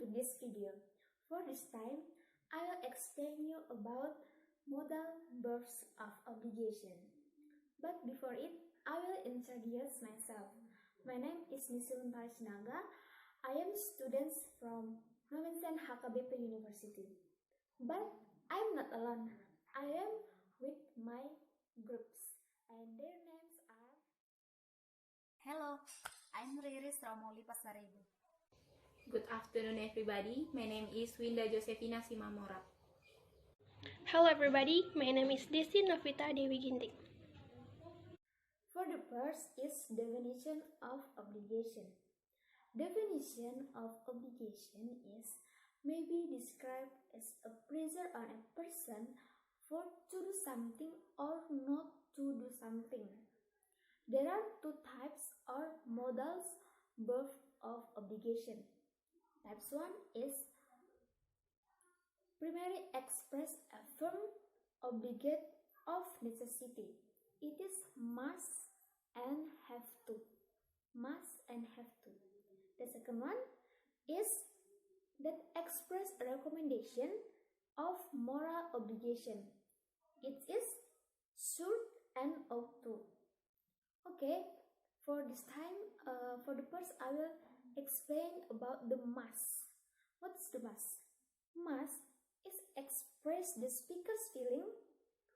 to this video. For this time, I will explain you about modal verbs of obligation. But before it, I will introduce myself. My name is Nisulun Parishnaga. I am student from Ramensen HKBP University. But I am not alone. I am with my groups, and their names are... Hello, I'm Riris Romoli Pasaribu. Good afternoon, everybody. My name is Winda Josefina Simamora. Hello, everybody. My name is Desti Novita Dewi Ginting. For the first is definition of obligation. Definition of obligation is may be described as a pressure on a person for to do something or not to do something. There are two types or modals verb of obligation. Types 1 is primary express a firm obligate of necessity. It is must and have to. Must and have to. The second one is that express a recommendation of moral obligation. It is should and ought to. Okay, for this time, for the first I will explain about the must. What's the must? Must is express the speaker's feeling,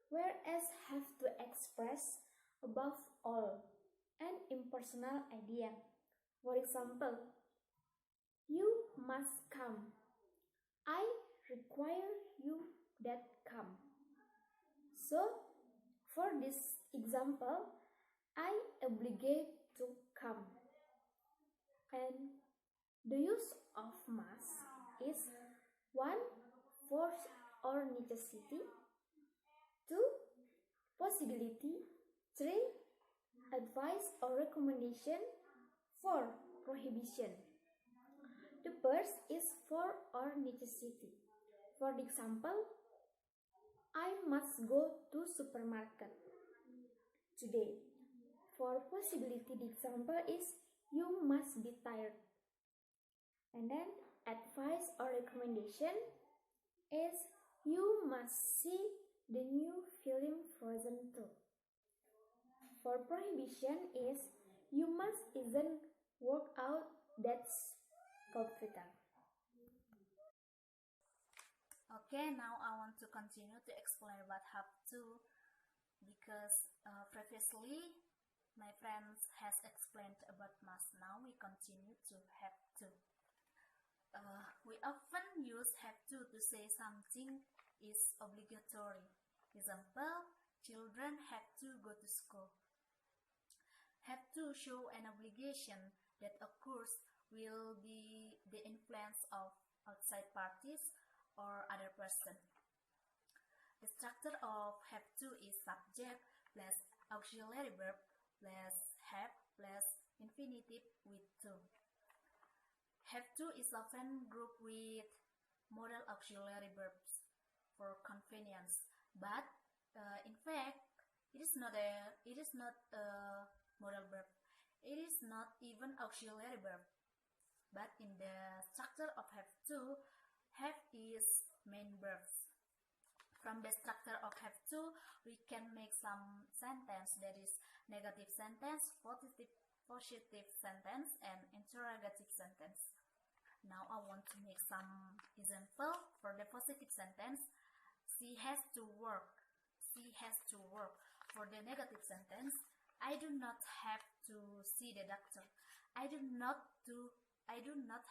whereas have to express above all an impersonal idea. For example, you must come. I require you that come. So, for this example, I obligate to come. And the use of must is 1. Force or necessity. 2. Possibility. 3. Advice or recommendation. 4. Prohibition. The first is for or necessity. For example, I must go to supermarket today. For possibility, the example is you must be tired. And then advice or recommendation is you must see the new film Frozen 2. For prohibition is you must isn't work out that's computer. Okay, now I want to continue to explain about have to because previously my friends has explained about must. Now we continue to have to. We often use have to say something is obligatory. Example, children have to go to school. Have to show an obligation that occurs will be the influence of outside parties or other person. The structure of have to is subject plus auxiliary verb plus have plus infinitive with to. Have to is often grouped with modal auxiliary verbs for convenience, but in fact it is not a modal verb. It is not even auxiliary verb. But in the structure of have to, have is main verbs. From the structure of have to, we can make some sentence, that is negative sentence, positive sentence, and interrogative sentence. Now I want to make some example. For the positive sentence, she has to work. She has to work. For the negative sentence, I do not have to see the doctor. I do not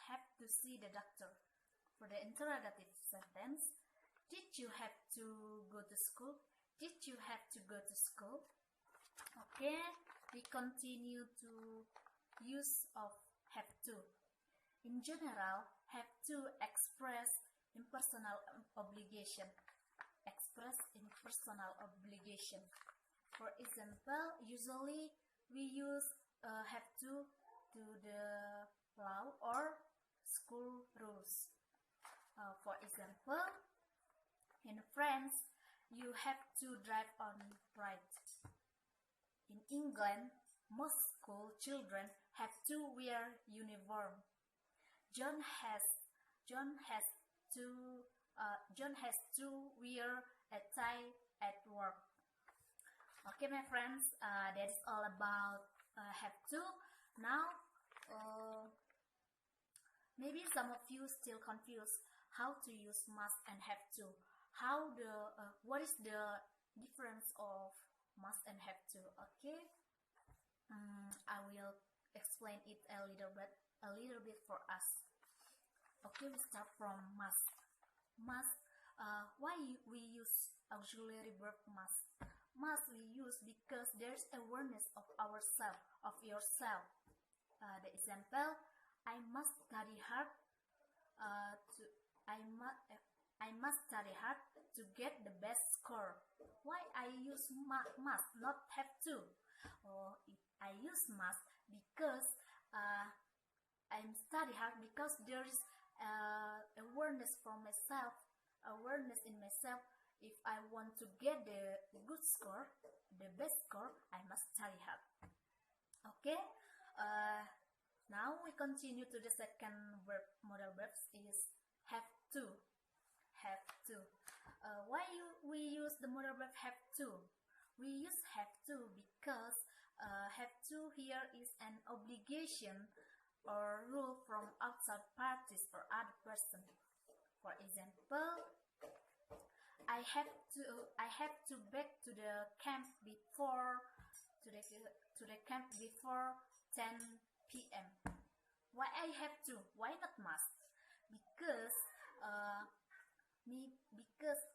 have to see the doctor. For the interrogative sentence, did you have to go to school? Did you have to go to school? Okay, we continue to use of have to. In general, have to express impersonal obligation. Express impersonal obligation. For example, usually we use have to the law or school rules. For example, in France, you have to drive on right. In England, most school children have to wear uniform. John has John has to wear a tie at work. Okay, my friends, that is all about have to. Now, maybe some of you still confused how to use must and have to. What is the difference of must and have to? Okay, I will explain it a little bit for us. Okay, we start from must. Must. Why we use auxiliary verb must? Must we use because there's awareness of ourself, of yourself. The example, I must study hard. I must study hard to get the best score. Why I use must, not have to? Or I use must because I'm study hard because there is awareness for myself, awareness in myself. If I want to get the good score, the best score, I must study hard. Okay. Now we continue to the second verb, modal verbs is have to. Have to. Why we use the modal verb have to? We use have to because have to here is an obligation or rule from outside parties or other person. For example, I have to back to the camp before 10 p.m. Why I have to? Why not must? Because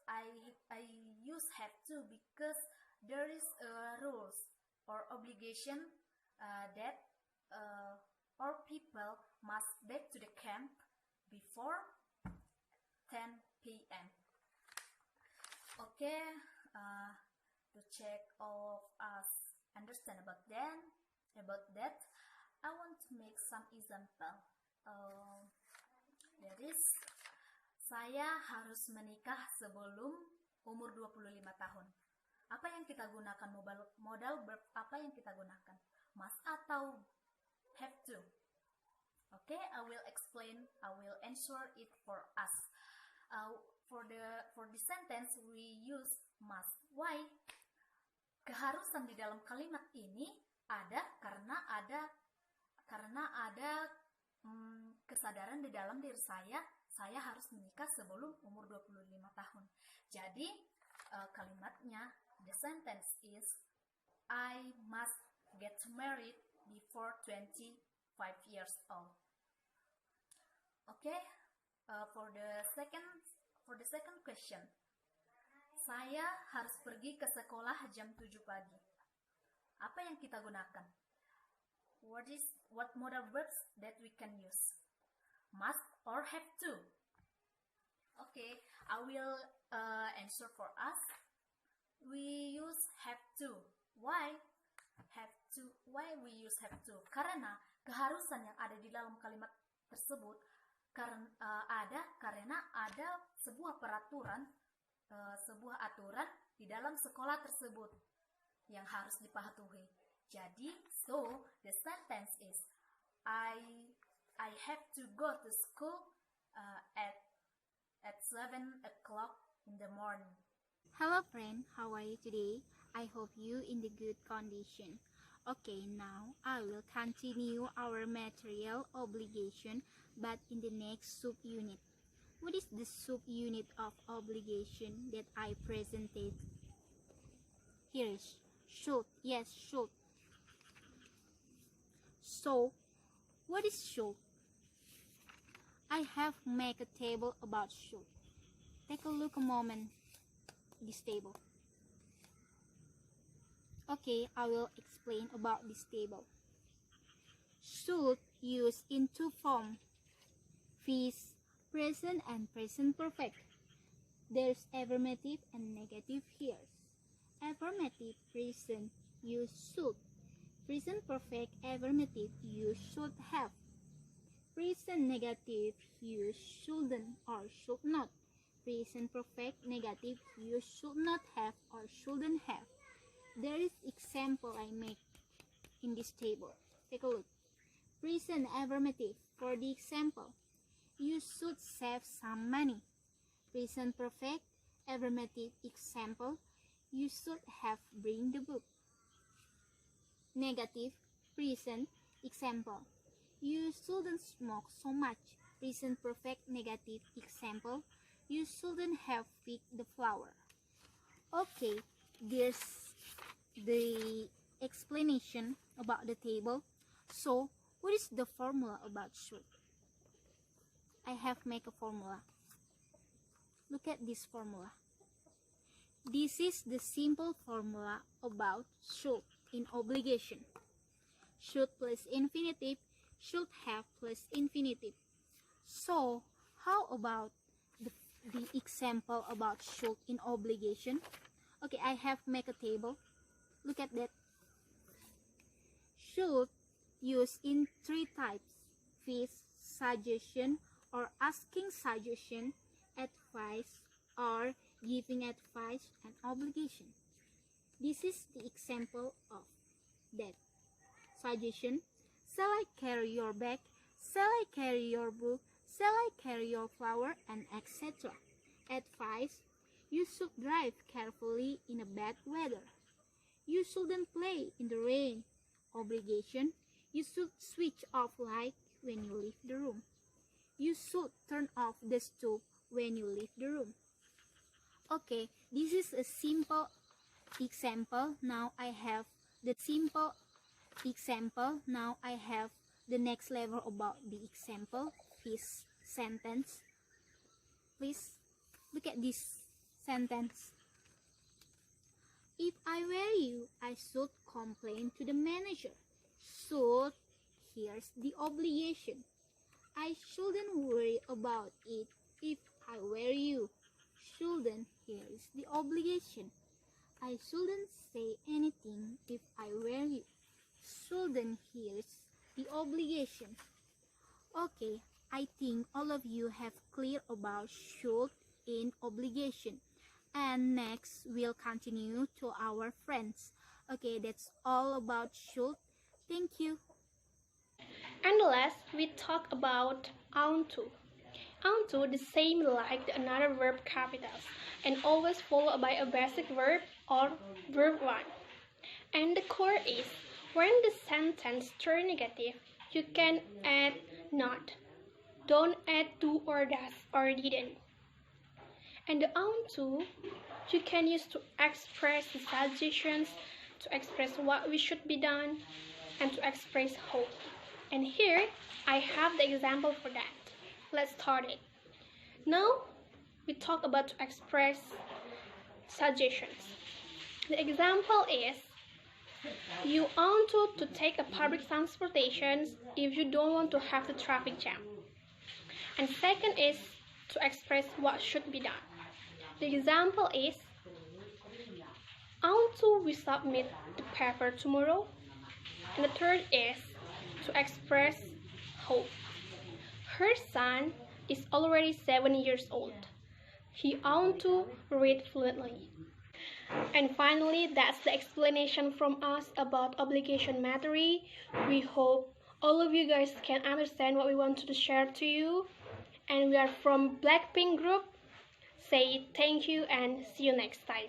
I use have to because there is rules or obligation that all people must back to the camp before 10 p.m. Okay, to check all of us understand about that, I want to make some example. That is, saya harus menikah sebelum umur 25 tahun. Apa yang kita gunakan modal verb apa yang kita gunakan? Must atau have to? Okay, I will explain, I will answer it for us. For the sentence we use must. Why? Keharusan di dalam kalimat ini ada karena ada kesadaran di dalam diri saya harus menikah sebelum umur 25 tahun. Jadi kalimatnya, the sentence is I must get married before 25 years old. Okay, for the second question, saya harus pergi ke sekolah jam 7 pagi. Apa yang kita gunakan? What modal verbs that we can use? Must or have to? Okay, I will answer for us. We use have to. Why? Have to. Why we use have to? Karena keharusan yang ada di dalam kalimat tersebut karena ada sebuah peraturan, sebuah aturan di dalam sekolah tersebut yang harus dipatuhi. Jadi, so the sentence is I have to go to school at 7 o'clock in the morning. Hello friend, how are you today? I hope you in the good condition. Okay, now I will continue our material obligation but in the next subunit. What is the subunit of obligation that I presented? Here is should. Yes, should. So, what is should? I have made a table about should. Take a look a moment. This table. Okay, I will explain about this table. Should used in two forms, past, present and present perfect. There's affirmative and negative here. Affirmative present use should. Present perfect affirmative use should have. Present negative use shouldn't or should not. Present perfect negative you should not have or shouldn't have. There is example I make in this table. Take a look. Present affirmative. For the example, you should save some money. Present perfect, affirmative example, you should have bring the book. Negative, present example, you shouldn't smoke so much. Present perfect negative example, you shouldn't have picked the flower. Okay, there's the explanation about the table. So, what is the formula about should? I have made a formula. Look at this formula. This is the simple formula about should in obligation. Should plus infinitive, should have plus infinitive. So, how about the example about should in obligation? Okay, I have made a table. Look at that. Should used in three types: fees, suggestion, or asking suggestion, advice, or giving advice, and obligation. This is the example of that. Suggestion: shall I carry your bag? Shall I carry your book? Shall I carry your flower? And etc. Advice: you should drive carefully in a bad weather. You shouldn't play in the rain. Obligation: you should switch off light when you leave the room. You should turn off the stove when you leave the room. Okay, this is a simple example. Now I have the simple example. Now I have the next level about the example, this sentence. Please look at this sentence. If I were you, I should complain to the manager. Should, here's the obligation. I shouldn't worry about it if I were you. Shouldn't, here is the obligation. I shouldn't say anything if I were you. Shouldn't, here's the obligation. Okay, I think all of you have clear about should in obligation. And next, we'll continue to our friends. Okay, that's all about should. Thank you. And last, we talk about ought to. Ought to the same like the another verb capitals and always followed by a basic verb or verb one. And the core is when the sentence turns negative, you can add not. Don't add do or does or didn't. And the ought to you can use to express the suggestions, to express what we should be done, and to express hope. And here I have the example for that. Let's start it. Now we talk about to express suggestions. The example is you ought to take a public transportation if you don't want to have the traffic jam. And second is to express what should be done. The example is ought we submit the paper tomorrow? And the third is to express hope. Her son is already 7 years old. He ought to read fluently. And finally, that's the explanation from us about obligation matter. We hope all of you guys can understand what we wanted to share to you. And we are from Blackpink group. Say thank you and see you next time.